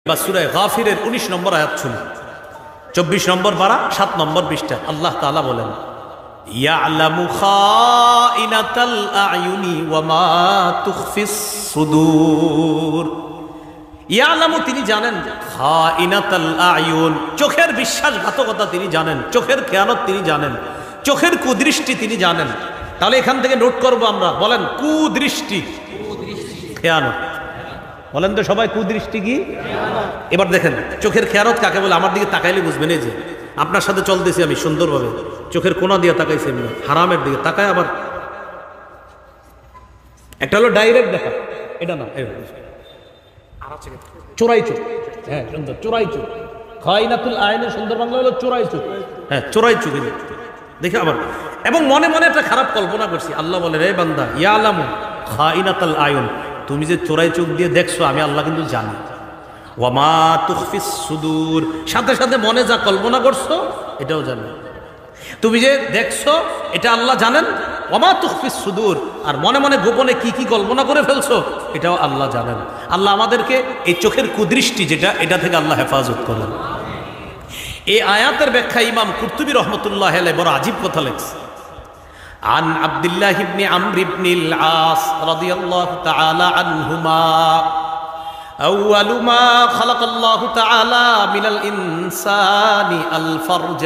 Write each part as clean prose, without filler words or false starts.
বা সূরা গাফিরের 19 নম্বর আয়াত শুনুন, 24 নম্বর পারা 7 নম্বর পৃষ্ঠা। আল্লাহ তাআলা বলেন, ইয়ালামু খাইনাতাল আয়ুনি ওয়া মা তুখফিস সুদূর। ইয়ালামু, তিনি জানেন, খাইনাতাল আয়ুন, চোখের বিশ্বাসঘাতকতা তিনি জানেন, চোখের খেয়ানত তিনি জানেন, চোখের কুদৃষ্টি তিনি জানেন। তাহলে এখান থেকে নোট করব আমরা, বলেন কুদৃষ্টি, খেয়ানত। বলেন তো সবাই, কুদৃষ্টি কি? এবার দেখেন চোখের খেয়ানত কাকে বলে। আমার দিকে তাকাইলে বুঝবেন, এই যে আপনার সাথে চলতেছি আমি সুন্দরভাবে, চোখের কোনা দিয়ে তাকাইছি আমি হারামের দিকে তাকায়, আবার একটা হলো ডাইরেক্ট দেখা, এটা না, চোরাই চোখ। হ্যাঁ সুন্দর, চোরাই চোখ। খাইনাতুল আইনের সুন্দর বাংলা হলো চোরাই চোখ। হ্যাঁ চোরাই চোখ দেখে আবার, এবং মনে মনে একটা খারাপ কল্পনা করছি। আল্লাহ বলে, রে বান্দা, ইয়ালামু খাইনাতাল আয়ুন, তুমি যে চোরাই চোখ দিয়ে দেখছো আমি আল্লাহ কিন্তু জানি। ওয়া মা তুখফিস সুদূর, সাথে সাথে মনে যা কল্পনা করছো এটাও জানি। তুমি যে দেখছো এটা আল্লাহ জানেন। ওয়া মা তুখফিস সুদূর, আর মনে মনে গোপনে কি কি কল্পনা করে ফেলছো এটাও আল্লাহ জানেন। আল্লাহ আমাদেরকে এই চোখের কুদৃষ্টি যেটা, এটা থেকে আল্লাহ হেফাজত করেন। এই আয়াতের ব্যাখ্যা ইমাম কুরতুবী রাহমাতুল্লাহ আলাইহি বড় আজীব কথা লিখছে। عن عبد الله بن عمرو بن العاص رضي الله تعالى عنهما أول ما خلق الله تعالى من الإنسان الفرج।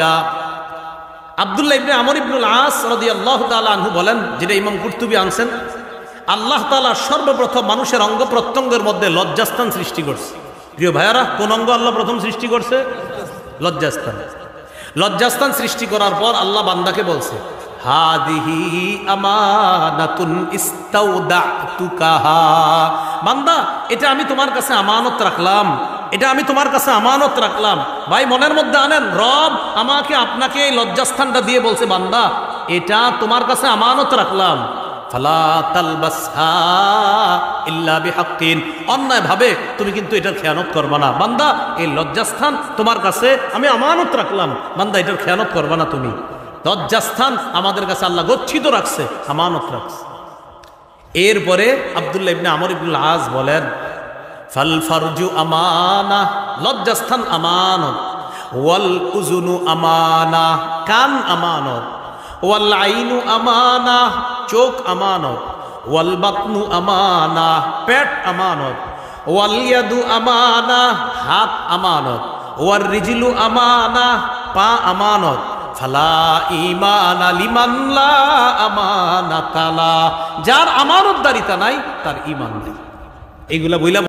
আব্দুল্লাহ ইবনে আমর ইবনুল আস রাদিয়াল্লাহু তাআলা আনহু বলেন, যেটা ইমাম কুরতুবী আনছেন, আল্লাহ তাআলা সর্বপ্রথম মানুষের অঙ্গ প্রত্যঙ্গের মধ্যে লজ্জাস্থান সৃষ্টি করছে। প্রিয় ভাইয়ারা, কোন অঙ্গ আল্লাহ প্রথম সৃষ্টি করছে? লজ্জাস্থান। লজ্জাস্থান সৃষ্টি করার পর আল্লাহ বান্দাকে বলছে, হাদিহি আমানাতুন ইস্তাউদাতুকাহা, বান্দা এটা আমি তোমার কাছে আমানত রাখলাম, এটা আমি তোমার কাছে আমানত রাখলাম। ভাই মনের মধ্যে আনেন, রব আমাকে আপনাকে এই লজ্জাস্থানটা দিয়ে বলছে, বান্দা এটা তোমার কাছে আমানত রাখলাম, ফালা তালবাসহা ইল্লা বিহাক্কিন, অন্যায় ভাবে তুমি কিন্তু এটার খেয়ানত করবা না। বান্দা এই লজ্জাস্থান তোমার কাছে আমি আমানত রাখলাম, বান্দা এটার খেয়ানত করবা না তুমি। লজ্জাস্থান আমাদের কাছে আল্লাহ গচ্ছিত রাখছে, আমানত রাখছে। এরপরে আব্দুল্লাহ ইবনে আমর ইবনুল আস বলেন, ফাল ফারজু আমানা, লজ্জাস্থান আমানত, ওয়াল উযুনু আমানা, কান আমানত, ওয়াল আইনু আমানা, চোখ আমানত, ওয়াল বাতনু আমানা, পেট আমানত, ওয়াল ইয়াদু আমানা, হাত আমানত, ওয়ার রিজলু আমানা, পা আমানত, ফালা ঈমানা লিমান লা আমানাতা লা, যার আমানতদারিতা নাই তার ঈমান নেই। এইগুলা বইলা